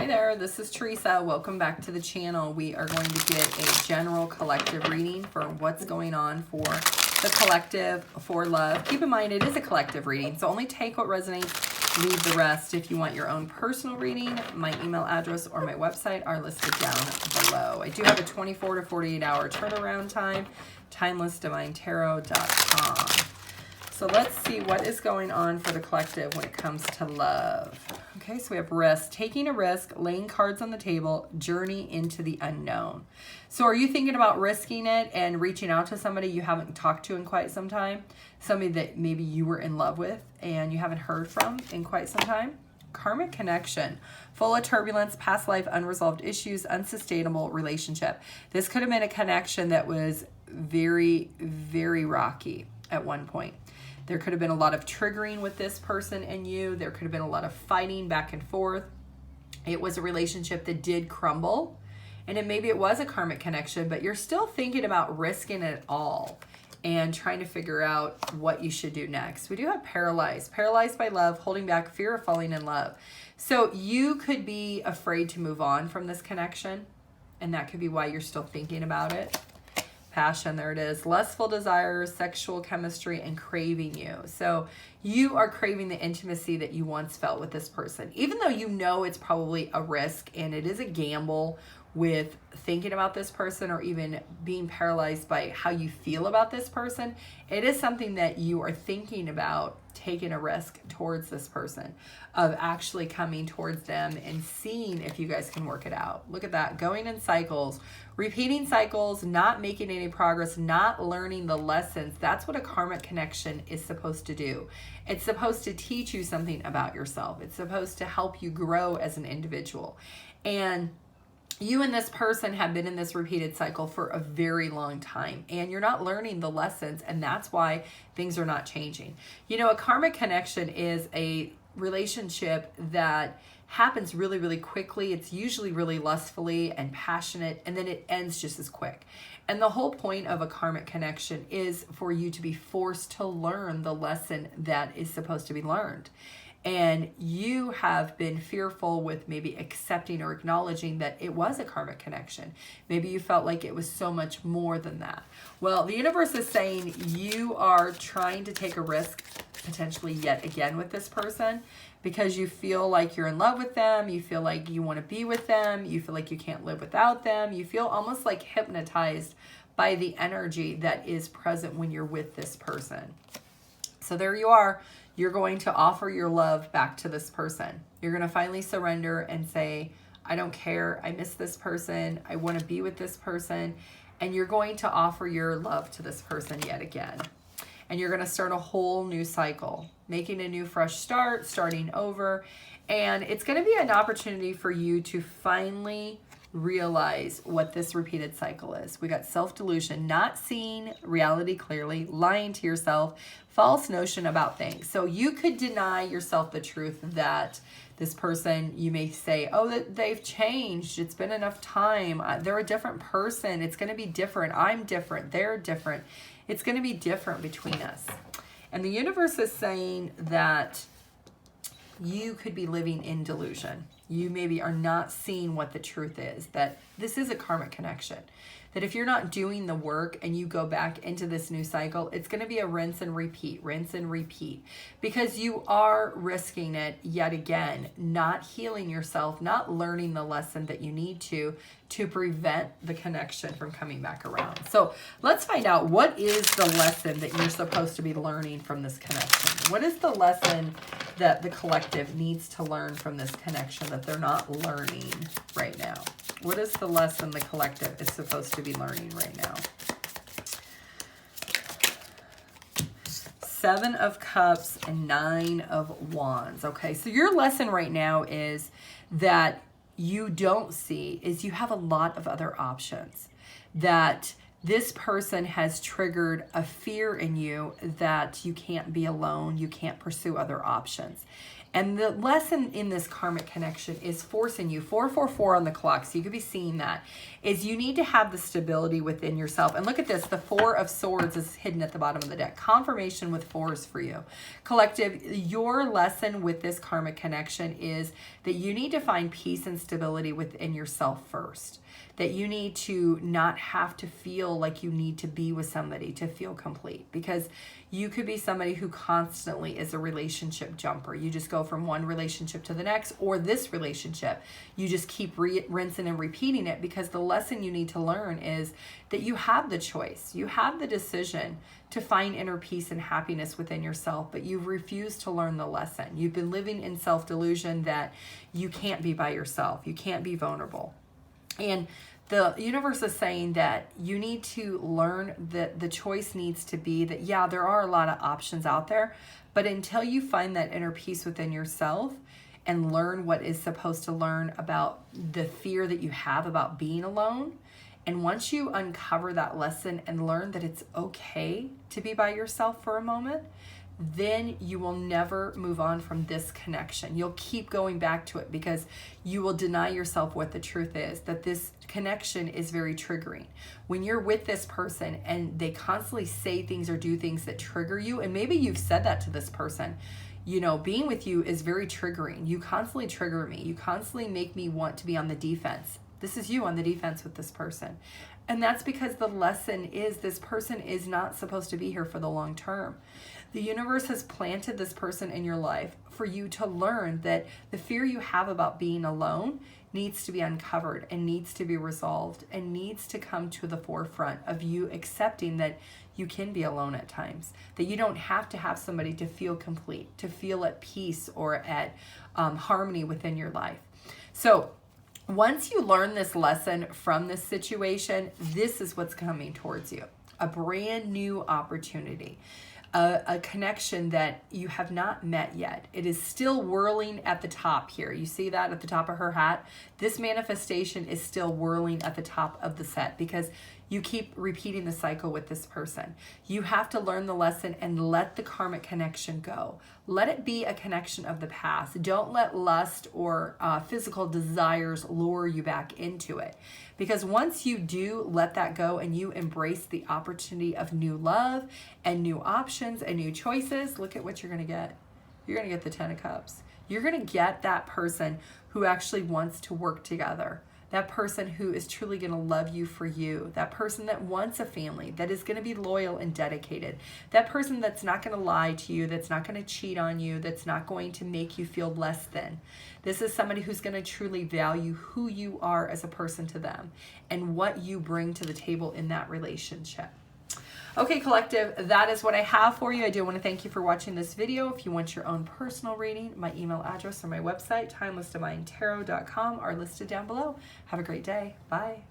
Hi there, this is Teresa. Welcome back to the channel. We are going to get a general collective reading for what's going on for the collective for love. Keep in mind, it is a collective reading, so only take what resonates, leave the rest. If you want your own personal reading, my email address or my website are listed down below. I do have a 24 to 48 hour turnaround time, TimelessDivineTarot.com. So let's see what is going on for the collective when it comes to love. Okay, so we have risk, taking a risk, laying cards on the table, journey into the unknown. So are you thinking about risking it and reaching out to somebody you haven't talked to in quite some time? Somebody that maybe you were in love with and you haven't heard from in quite some time? Karmic connection, full of turbulence, past life, unresolved issues, unsustainable relationship. This could have been a connection that was very, very rocky at one point. There could have been a lot of triggering with this person and you. There could have been a lot of fighting back and forth. It was a relationship that did crumble. And maybe it was a karmic connection, but you're still thinking about risking it all and trying to figure out what you should do next. We do have paralyzed. Paralyzed by love, holding back, fear of falling in love. So you could be afraid to move on from this connection. And that could be why you're still thinking about it. Passion, there it is. Lustful desires, sexual chemistry, and craving you. So you are craving the intimacy that you once felt with this person. Even though you know it's probably a risk and it is a gamble with thinking about this person or even being paralyzed by how you feel about this person, it is something that you are thinking about taking a risk towards this person, of actually coming towards them and seeing if you guys can work it out. Look at that, going in cycles, repeating cycles, not making any progress, not learning the lessons. That's what a karmic connection is supposed to do. It's supposed to teach you something about yourself. It's supposed to help you grow as an individual. And you and this person have been in this repeated cycle for a very long time, and you're not learning the lessons, and that's why things are not changing. You know, a karmic connection is a relationship that happens really, really quickly. It's usually really lustfully and passionate, and then it ends just as quick. And the whole point of a karmic connection is for you to be forced to learn the lesson that is supposed to be learned. And you have been fearful with maybe accepting or acknowledging that it was a karmic connection. Maybe you felt like it was so much more than that. Well, the universe is saying you are trying to take a risk potentially yet again with this person because you feel like you're in love with them. You feel like you want to be with them. You feel like you can't live without them. You feel almost like hypnotized by the energy that is present when you're with this person. So there you are. You're going to offer your love back to this person. You're going to finally surrender and say, I don't care. I miss this person. I want to be with this person. And you're going to offer your love to this person yet again. And you're going to start a whole new cycle, making a new fresh start, starting over. And it's going to be an opportunity for you to finally realize what this repeated cycle is. We got self-delusion, not seeing reality clearly, lying to yourself, false notion about things. So you could deny yourself the truth that this person, you may say, oh, that they've changed. It's been enough time. They're a different person. It's going to be different. I'm different. They're different. It's going to be different between us. And the universe is saying that you could be living in delusion. You maybe are not seeing what the truth is, that this is a karmic connection. That if you're not doing the work and you go back into this new cycle, it's going to be a rinse and repeat, because you are risking it yet again, not healing yourself, not learning the lesson that you need to prevent the connection from coming back around. So let's find out, what is the lesson that you're supposed to be learning from this connection? What is the lesson that the collective needs to learn from this connection that they're not learning right now? What is the lesson the collective is supposed to be learning right now? Seven of Cups and Nine of Wands. Okay, so your lesson right now is that you don't see is you have a lot of other options. That this person has triggered a fear in you that you can't be alone, you can't pursue other options. And the lesson in this karmic connection is forcing you, 444 on the clock, so you could be seeing that, is you need to have the stability within yourself. And look at this, the 4 of Swords is hidden at the bottom of the deck. Confirmation with 4s for you. Collective, your lesson with this karmic connection is that you need to find peace and stability within yourself first. That you need to not have to feel like you need to be with somebody to feel complete, because you could be somebody who constantly is a relationship jumper. You just go from one relationship to the next, or this relationship, you just keep rinsing and repeating it, because the lesson you need to learn is that you have the choice. You have the decision to find inner peace and happiness within yourself, but you've refused to learn the lesson. You've been living in self-delusion that you can't be by yourself. You can't be vulnerable. And the universe is saying that you need to learn that the choice needs to be that, yeah, there are a lot of options out there, but until you find that inner peace within yourself and learn what is supposed to learn about the fear that you have about being alone, and once you uncover that lesson and learn that it's okay to be by yourself for a moment, then you will never move on from this connection. You'll keep going back to it because you will deny yourself what the truth is, that this connection is very triggering. When you're with this person and they constantly say things or do things that trigger you, and maybe you've said that to this person, you know, being with you is very triggering. You constantly trigger me. You constantly make me want to be on the defense. This is you on the defense with this person. And that's because the lesson is this person is not supposed to be here for the long term. The universe has planted this person in your life for you to learn that the fear you have about being alone needs to be uncovered and needs to be resolved and needs to come to the forefront of you accepting that you can be alone at times, that you don't have to have somebody to feel complete, to feel at peace or at harmony within your life. So once you learn this lesson from this situation, this is what's coming towards you. A brand new opportunity. A connection that you have not met yet. It is still whirling at the top here. You see that at the top of her hat? This manifestation is still whirling at the top of the set because you keep repeating the cycle with this person. You have to learn the lesson and let the karmic connection go. Let it be a connection of the past. Don't let lust or physical desires lure you back into it. Because once you do let that go and you embrace the opportunity of new love and new options and new choices, look at what you're going to get. You're going to get the 10 of Cups. You're going to get that person who actually wants to work together. That person who is truly going to love you for you. That person that wants a family, that is going to be loyal and dedicated. That person that's not going to lie to you, that's not going to cheat on you, that's not going to make you feel less than. This is somebody who's going to truly value who you are as a person to them and what you bring to the table in that relationship. Okay, collective, that is what I have for you. I do want to thank you for watching this video. If you want your own personal reading, my email address or my website, TimelessDivineTarot.com, are listed down below. Have a great day. Bye.